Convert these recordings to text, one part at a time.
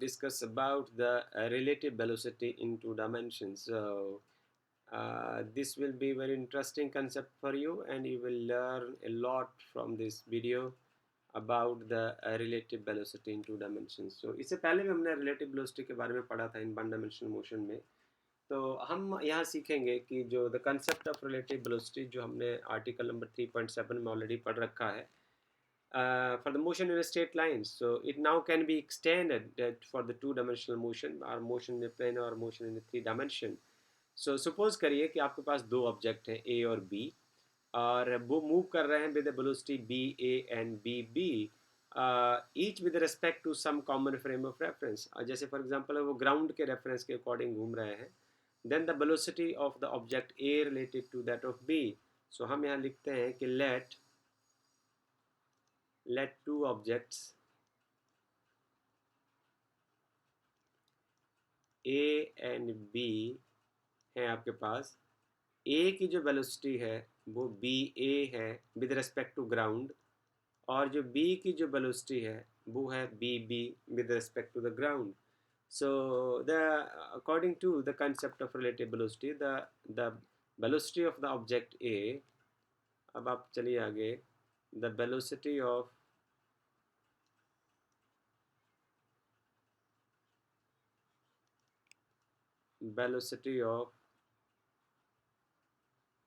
Discuss about the relative velocity in two dimensions. So this will be very interesting concept for you, and you will learn a lot from this video about the relative velocity in two dimensions. So इससे पहले भी हमने relative velocity के बारे में पढ़ा था in one dimensional motion में. तो हम यहाँ सीखेंगे कि जो the concept of relative velocity जो हमने आर्टिकल नंबर 3.7 में ऑलरेडी पढ़ रखा है for the motion in a straight line. So it now can be extended for the two-dimensional motion or motion in a plane or motion in a three-dimension. So suppose करिए कि आपके पास दो object हैं A और B और वो move कर रहे हैं with a velocity B A and B B each with respect to some common frame of reference. जैसे for example वो ground के reference के according घूम रहे हैं. Then the velocity of the object A relative to that of B. So हम यहाँ लिखते हैं कि let two objects A and B हैं आपके पास. A की जो वेलोसिटी है वो BA है विद रिस्पेक्ट टू ग्राउंड और जो B की जो वेलोसिटी है वो है BB with respect to the ground. So the according to the concept of relative velocity the velocity of the object A. अब आप चलिए आगे. The velocity of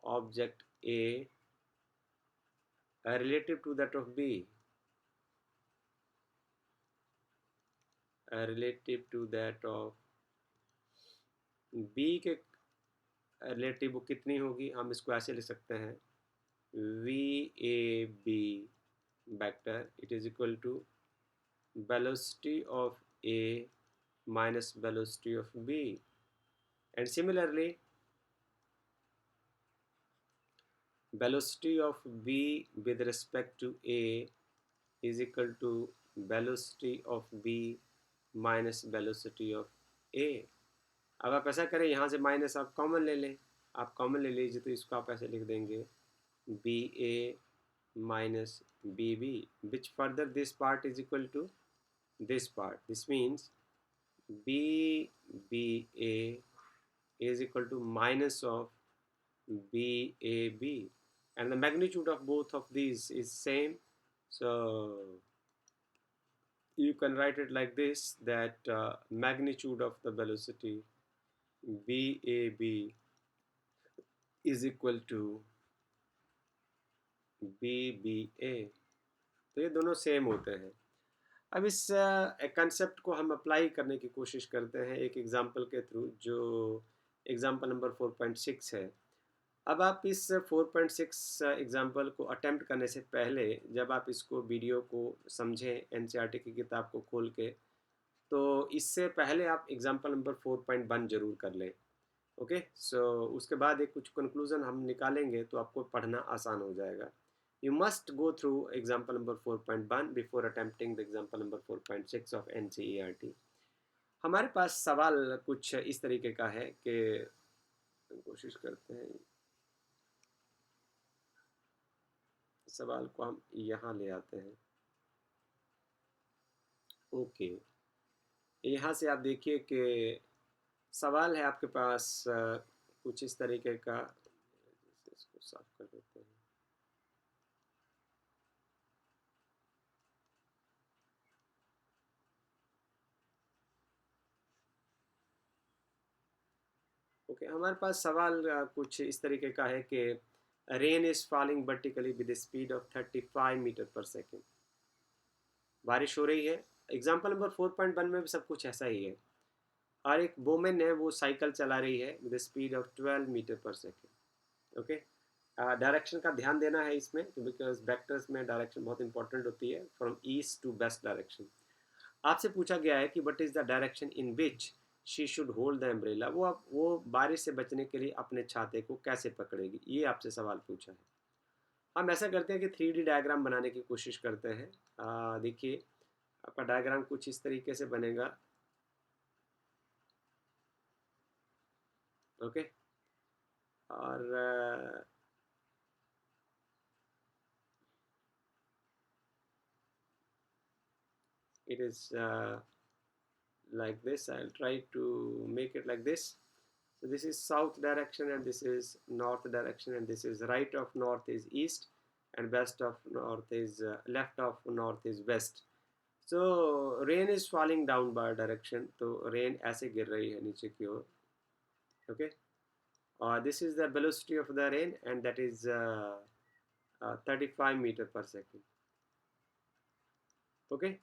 object A relative to that of B relative to that of B के relative वो कितनी होगी. हम इसको ऐसे लिख सकते हैं VAB vector it is equal to velocity of A minus velocity of B. And similarly velocity of B with respect to A is equal to velocity of B minus velocity of A. अब आप ऐसा करें यहाँ से minus आप common ले लें. आप कॉमन ले लीजिए तो इसको आप ऐसे लिख देंगे BA minus BB which further this part is equal to this part. This means BBA is equal to minus of BAB and the magnitude of both of these is same. So you can write it like this that magnitude of the velocity BAB is equal to BBA. तो ये दोनों same होते हैं. अब इस concept को हम apply करने की कोशिश करते हैं एक एग्जांपल के थ्रू जो एग्जांपल नंबर 4.6 है. अब आप इस 4.6 एग्जांपल को अटेम्प्ट करने से पहले जब आप इसको वीडियो को समझें एनसीईआरटी की किताब को खोल के तो इससे पहले आप एग्जांपल नंबर 4.1 जरूर कर लें. ओके सो उसके बाद एक कुछ कंक्लूजन हम निकालेंगे तो आपको पढ़ना आसान हो जाएगा. You must go through example number 4.1 before attempting the example number 4.6 of NCERT. हमारे पास सवाल कुछ इस तरीके का है कि कोशिश करते हैं सवाल को हम यहाँ ले आते हैं. ओके यहाँ से आप देखिए कि सवाल है आपके पास कुछ इस तरीके का. इसको साफ कर देते हैं. ओके हमारे पास सवाल कुछ इस तरीके का है कि rain is falling vertically with speed of 35 metre per second. बारिश हो रही है. एग्जाम्पल नंबर 4.1 में भी सब कुछ ऐसा ही है और एक वोमेन है वो साइकिल चला रही है with speed of 12 metre per second. Okay direction का ध्यान देना है इसमें बिकॉज वेक्टर्स में डायरेक्शन बहुत इंपॉर्टेंट होती है from east to west direction. आपसे पूछा गया है कि what is the direction in which she should hold the umbrella. वो बारिश से बचने के लिए अपने छाते को कैसे पकड़ेगी ये आपसे सवाल पूछा है. हम ऐसा करते हैं कि 3D डायग्राम बनाने की कोशिश करते हैं. देखिए आपका डायग्राम कुछ इस तरीके से बनेगा. ओके और it is like this. I'll try to make it like this. So this is south direction and this is north direction, and this is right of north is east and west of north is left of north is west. So rain is falling downward direction, तो rain ऐसे गिर रही है नीचे की ओर. Okay, this is the velocity of the rain and that is 35 meter per second. Okay,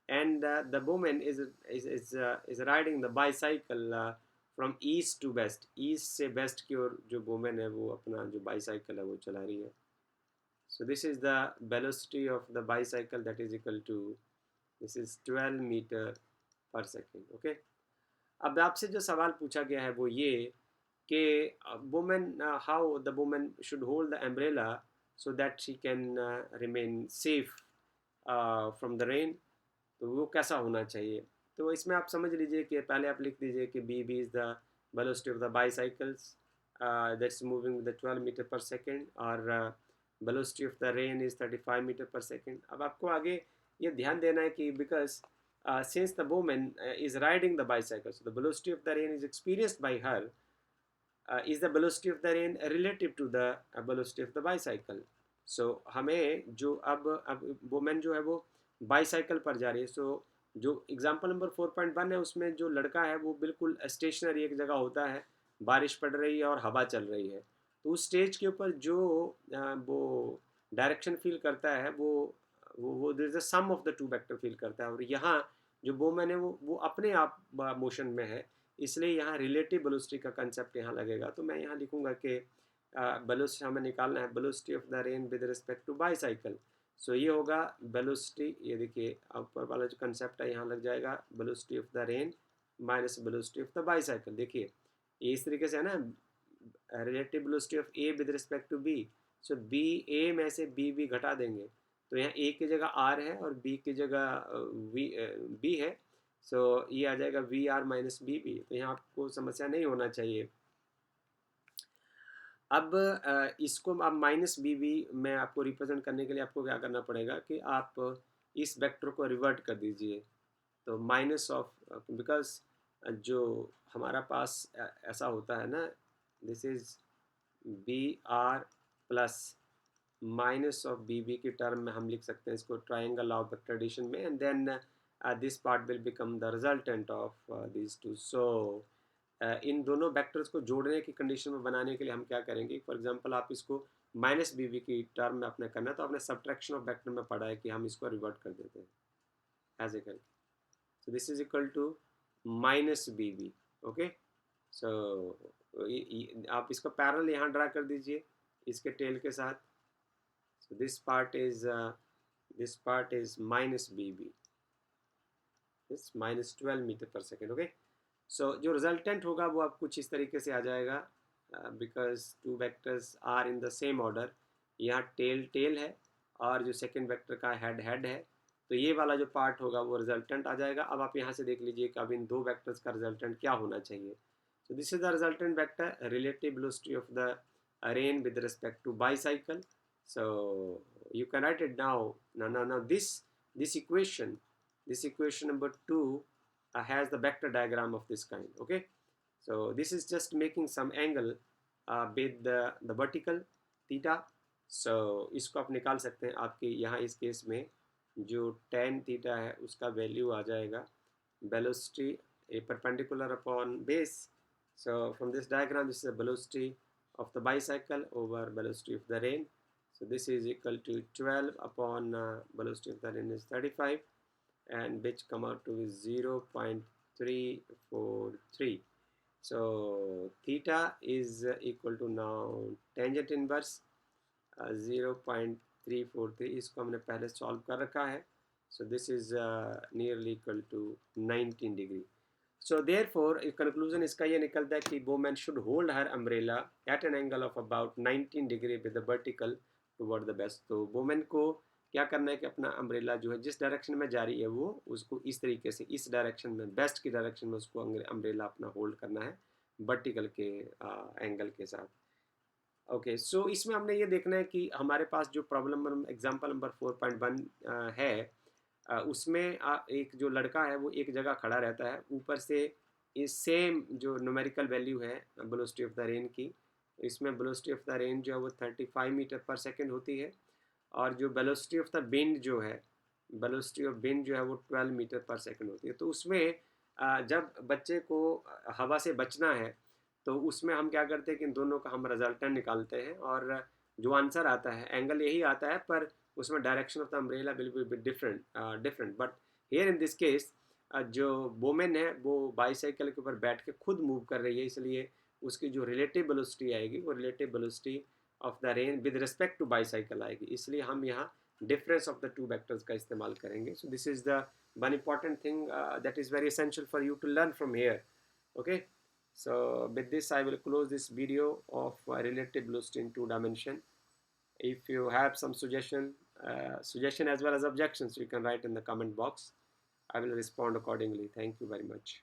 and the woman is riding the bicycle from east to west. East से west की ओर जो woman है वो अपना जो bicycle है वो चला रही है. So this is the velocity of the bicycle, that is equal to, this is 12 meter per second. Okay, अब आपसे जो सवाल पूछा गया है वो ये कि woman, how the woman should hold the umbrella so that she can remain safe from the rain. तो वो कैसा होना चाहिए. तो इसमें आप समझ लीजिए कि पहले आप लिख दीजिए कि B B is the velocity of the bicycles that's moving with 12 metre per second, और velocity of the rain is 35 metre per second. अब आपको आगे ये ध्यान देना है कि because since the woman is riding the bicycle, so the velocity of the rain is experienced by her, is the velocity of the rain relative to the velocity of the bicycle. So हमें जो अब woman जो है वो bicycle पर जा रही है. सो जो एग्जाम्पल नंबर 4.1 है उसमें जो लड़का है वो बिल्कुल स्टेशनरी एक जगह होता है, बारिश पड़ रही है और हवा चल रही है, तो उस स्टेज के ऊपर जो वो डायरेक्शन फील करता है वो there is a sum of the two vector feel करता है. और यहाँ जो वोमन है वो अपने आप मोशन में है, इसलिए यहाँ रिलेटिव वेलोसिटी का कंसेप्ट यहाँ लगेगा. तो मैं यहाँ लिखूँगा कि वेलोसिटी हमें निकालना है, velocity of the rain with respect to bicycle. So ये होगा वेलोसिटी, ये देखिए ऊपर वाला जो कंसेप्ट है यहाँ लग जाएगा, velocity of the rain minus velocity of the bicycle. देखिए ये इस तरीके से है ना, relative velocity of A with respect to B. So B A में से बी बी घटा देंगे तो यहाँ ए की जगह आर है और बी की जगह वी बी है. सो ये आ जाएगा V R minus B B. तो यहाँ आपको समस्या नहीं होना चाहिए. अब इसको आप माइनस बी बी में आपको रिप्रेजेंट करने के लिए आपको क्या करना पड़ेगा कि आप इस वेक्टर को रिवर्ट कर दीजिए. तो माइनस ऑफ, बिकॉज जो हमारा पास ऐसा होता है ना, this is B R plus minus of B B की टर्म में हम लिख सकते हैं इसको ट्राइंगल ऑफ वेक्टर एडिशन में, and then this part will become the resultant of this two. So इन दोनों वेक्टर्स को जोड़ने की कंडीशन में बनाने के लिए हम क्या करेंगे, फॉर एग्जांपल आप इसको माइनस बी बी की टर्म में आपने करना है तो आपने सब्ट्रैक्शन ऑफ वेक्टर में पढ़ा है कि हम इसको रिवर्ट कर देते हैं ऐसे करके. So this is equal to minus B B. Okay, so आप इसको पैरेलल यहाँ ड्रा कर दीजिए इसके टेल के साथ. So this part is minus B B, this minus 12 metre per second. Okay, so जो रिजल्टेंट होगा वो आप कुछ इस तरीके से आ जाएगा, because two vectors are in the same order. यहाँ टेल टेल है और जो सेकेंड वेक्टर का हेड हेड है, तो ये वाला जो पार्ट होगा वो रिजल्टेंट आ जाएगा. अब आप यहाँ से देख लीजिए कि अब इन दो वेक्टर्स का रिजल्टेंट क्या होना चाहिए. So this is the resultant vector, relative velocity of the rain with respect to bicycle. So you can write it now this equation number 2 has the vector diagram of this kind. Okay, so this is just making some angle with the vertical theta. so इसको आप निकाल सकते हैं. आपके यहाँ इस case में जो tan theta है उसका वैल्यू आ जाएगा velocity a perpendicular upon base. So from this diagram, this is the velocity of the bicycle over velocity of the rain. So this is equal to 12 upon velocity of the rain is 35, and which come out to 0.343. So theta is equal to now tangent inverse 0.343. इसको हमने पहले solve कर रखा है. So this is nearly equal to 19 degree. So therefore conclusion इसका ये निकलता है कि woman should hold her umbrella at an angle of about 19 degree with the vertical toward the west. तो woman को क्या करना है कि अपना अम्ब्रेला जो है जिस डायरेक्शन में जा रही है वो उसको इस तरीके से इस डायरेक्शन में, वेस्ट की डायरेक्शन में उसको अम्ब्रेला अपना होल्ड करना है वर्टिकल के एंगल के साथ. ओके, सो इसमें हमने ये देखना है कि हमारे पास जो प्रॉब्लम एग्जांपल नंबर 4.1 है उसमें एक जो लड़का है वो एक जगह खड़ा रहता है, ऊपर से इस सेम जो न्यूमेरिकल वैल्यू है वेलोसिटी ऑफ द रेन की, इसमें वेलोसिटी ऑफ द रेन जो है वो 35 मीटर पर सेकेंड होती है, और जो वेलोसिटी ऑफ द विंड जो है, वेलोसिटी ऑफ विंड जो है वो 12 मीटर पर सेकेंड होती है। तो उसमें जब बच्चे को हवा से बचना है, तो उसमें हम क्या करते हैं कि इन दोनों का हम रिजल्टेंट निकालते हैं, और जो आंसर आता है एंगल यही आता है, पर उसमें direction of the umbrella will be different different. But here in this case जो वोमेन है वो बाईसाइकिल के ऊपर बैठ के खुद मूव कर रही है, इसलिए उसकी जो रिलेटिव वेलोसिटी आएगी वो relative velocity of the rain with respect to bicycle आएगी, इसलिए हम यहाँ difference of the two vectors का इस्तेमाल करेंगे। So this is the one important thing that is very essential for you to learn from here. Okay, so with this I will close this video of relative velocity in two dimension. If you have some suggestion as well as objections, you can write in the comment box. I will respond accordingly. Thank you very much.